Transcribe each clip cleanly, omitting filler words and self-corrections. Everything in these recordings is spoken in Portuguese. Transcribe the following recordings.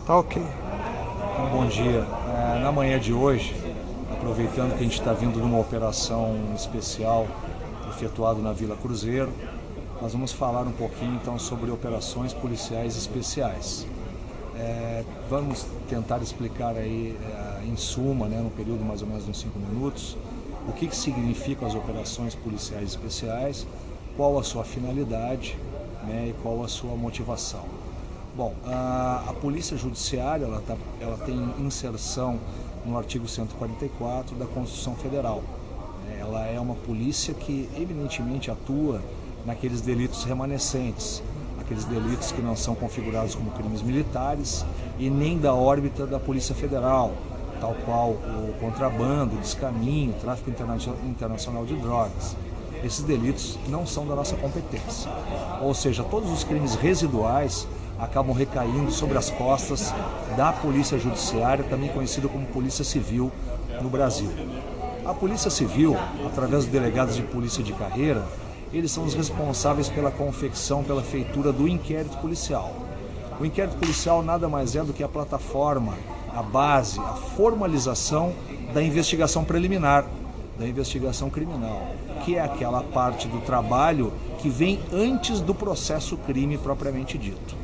Tá ok. Bom dia. Na manhã de hoje, aproveitando que a gente está vindo numa operação especial efetuada na Vila Cruzeiro, nós vamos falar um pouquinho então sobre operações policiais especiais. Vamos tentar explicar aí em suma, num período mais ou menos de uns 5 minutos, o que significam as operações policiais especiais, qual a sua finalidade, e qual a sua motivação. Bom, a Polícia Judiciária ela tem inserção no artigo 144 da Constituição Federal. Ela é uma polícia que eminentemente atua naqueles delitos remanescentes, aqueles delitos que não são configurados como crimes militares e nem da órbita da Polícia Federal, tal qual o contrabando, o descaminho, o tráfico internacional de drogas. Esses delitos não são da nossa competência. Ou seja, todos os crimes residuais acabam recaindo sobre as costas da Polícia Judiciária, também conhecida como Polícia Civil no Brasil. A Polícia Civil, através dos delegados de polícia de carreira, eles são os responsáveis pela confecção, pela feitura do inquérito policial. O inquérito policial nada mais é do que a plataforma, a base, a formalização da investigação preliminar, da investigação criminal, que é aquela parte do trabalho que vem antes do processo crime propriamente dito.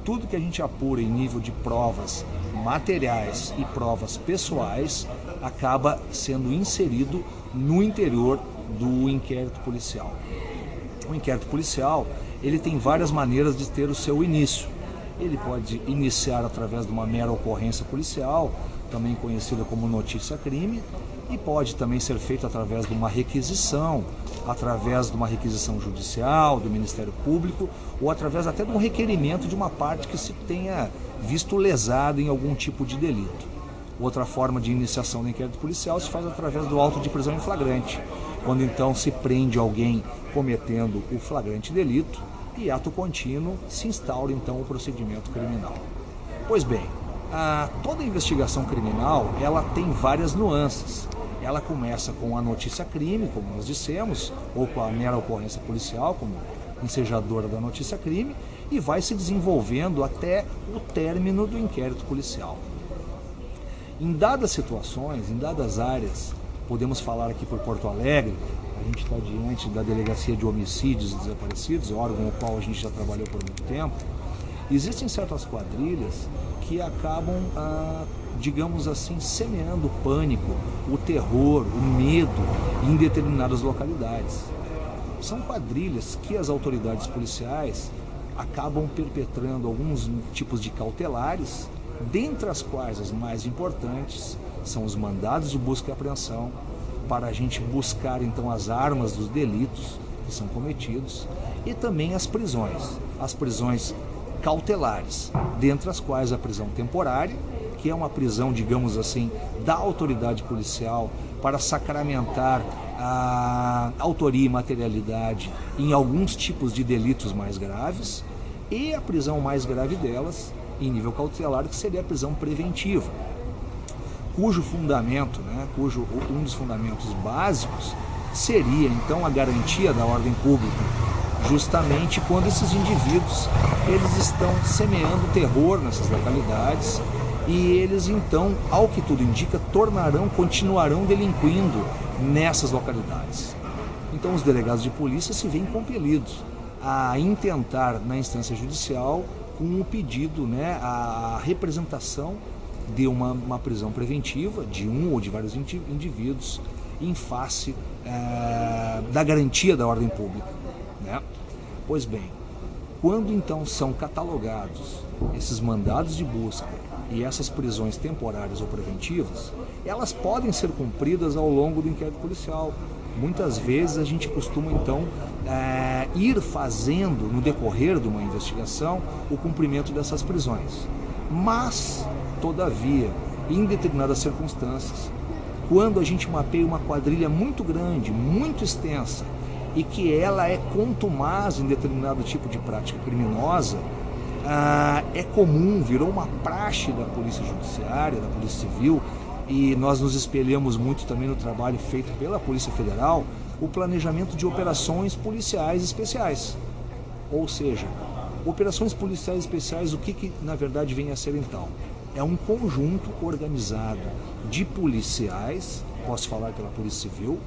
Tudo que a gente apura em nível de provas materiais e provas pessoais acaba sendo inserido no interior do inquérito policial. O inquérito policial, ele tem várias maneiras de ter o seu início. Ele pode iniciar através de uma mera ocorrência policial, também conhecida como notícia-crime, e pode também ser feito através de uma requisição, através de uma requisição judicial, do Ministério Público, ou através até de um requerimento de uma parte que se tenha visto lesada em algum tipo de delito. Outra forma de iniciação do inquérito policial se faz através do auto de prisão em flagrante, quando então se prende alguém cometendo o flagrante delito e, ato contínuo, se instaura então o procedimento criminal. Pois bem, toda investigação criminal ela tem várias nuances. Ela começa com a notícia-crime, como nós dissemos, ou com a mera ocorrência policial, como ensejadora da notícia-crime, e vai se desenvolvendo até o término do inquérito policial. Em dadas situações, em dadas áreas, podemos falar aqui por Porto Alegre, a gente está diante da Delegacia de Homicídios e Desaparecidos, órgão no qual a gente já trabalhou por muito tempo. Existem certas quadrilhas que acabam, digamos assim, semeando o pânico, o terror, o medo em determinadas localidades. São quadrilhas que as autoridades policiais acabam perpetrando alguns tipos de cautelares, dentre as quais as mais importantes são os mandados de busca e apreensão, para a gente buscar então as armas dos delitos que são cometidos, e também as prisões cautelares, dentre as quais a prisão temporária, que é uma prisão, digamos assim, da autoridade policial para sacramentar a autoria e materialidade em alguns tipos de delitos mais graves, e a prisão mais grave delas, em nível cautelar, que seria a prisão preventiva, cujo fundamento, um dos fundamentos básicos seria então a garantia da ordem pública, justamente quando esses indivíduos eles estão semeando terror nessas localidades e eles então, ao que tudo indica, continuarão delinquindo nessas localidades. Então os delegados de polícia se veem compelidos a intentar na instância judicial com o pedido, a representação de uma prisão preventiva de um ou de vários indivíduos em face da garantia da ordem pública. Pois bem, quando então são catalogados esses mandados de busca e essas prisões temporárias ou preventivas, elas podem ser cumpridas ao longo do inquérito policial. Muitas vezes a gente costuma então ir fazendo no decorrer de uma investigação o cumprimento dessas prisões. Mas, todavia, em determinadas circunstâncias, quando a gente mapeia uma quadrilha muito grande, muito extensa, e que ela é contumaz em determinado tipo de prática criminosa, é comum, virou uma praxe da Polícia Judiciária, da Polícia Civil, e nós nos espelhamos muito também no trabalho feito pela Polícia Federal, o planejamento de operações policiais especiais. Ou seja, Operações policiais especiais, o que na verdade vem a ser então? É um conjunto organizado de policiais, posso falar pela Polícia Civil,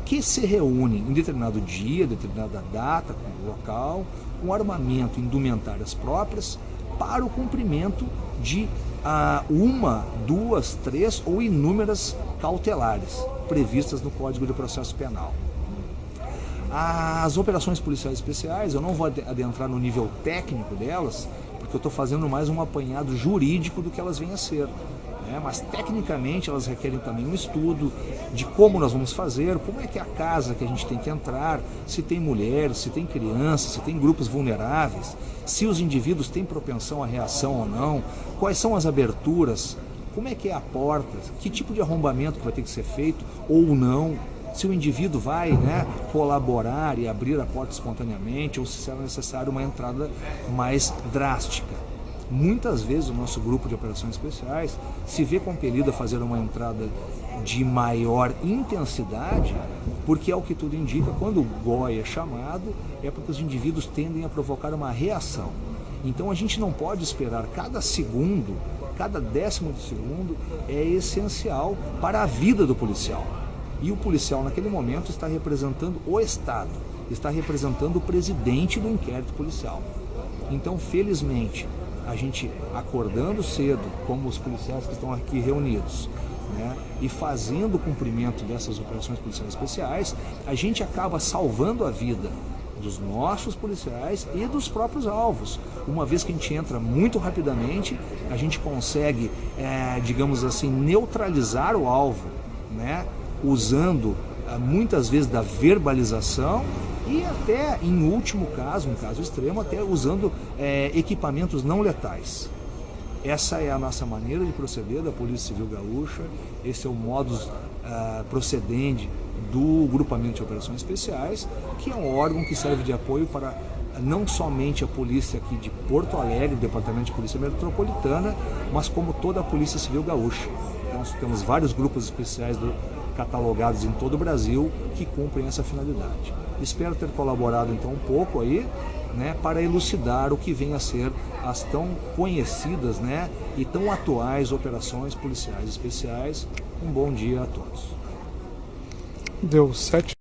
que se reúnem em determinado dia, determinada data, com local, com armamento, indumentárias próprias, para o cumprimento de uma, duas, três ou inúmeras cautelares previstas no Código de Processo Penal. As operações policiais especiais, eu não vou adentrar no nível técnico delas, porque eu estou fazendo mais um apanhado jurídico do que elas vêm a ser. Mas tecnicamente elas requerem também um estudo de como nós vamos fazer, como é que é a casa que a gente tem que entrar, se tem mulheres, se tem crianças, se tem grupos vulneráveis, se os indivíduos têm propensão à reação ou não, quais são as aberturas, como é que é a porta, que tipo de arrombamento que vai ter que ser feito ou não, se o indivíduo vai colaborar e abrir a porta espontaneamente ou se será necessário uma entrada mais drástica. Muitas vezes o nosso grupo de operações especiais se vê compelido a fazer uma entrada de maior intensidade, porque é o que tudo indica, quando o GOI é chamado, é porque os indivíduos tendem a provocar uma reação. Então a gente não pode esperar cada segundo, cada décimo de segundo é essencial para a vida do policial. E o policial naquele momento está representando o Estado, está representando o presidente do inquérito policial. Então, felizmente, a gente acordando cedo, como os policiais que estão aqui reunidos, e fazendo o cumprimento dessas operações policiais especiais, a gente acaba salvando a vida dos nossos policiais e dos próprios alvos. Uma vez que a gente entra muito rapidamente, a gente consegue, digamos assim, neutralizar o alvo, usando muitas vezes da verbalização e até, em último caso, um caso extremo, até usando equipamentos não letais. Essa é a nossa maneira de proceder da Polícia Civil Gaúcha, esse é o modus procedendi do Grupamento de Operações Especiais, que é um órgão que serve de apoio para não somente a polícia aqui de Porto Alegre, Departamento de Polícia Metropolitana, mas como toda a Polícia Civil Gaúcha. Então, nós temos vários grupos especiais catalogados em todo o Brasil que cumprem essa finalidade. Espero ter colaborado então um pouco aí, para elucidar o que vem a ser as tão conhecidas, e tão atuais operações policiais especiais. Um bom dia a todos. Deu 7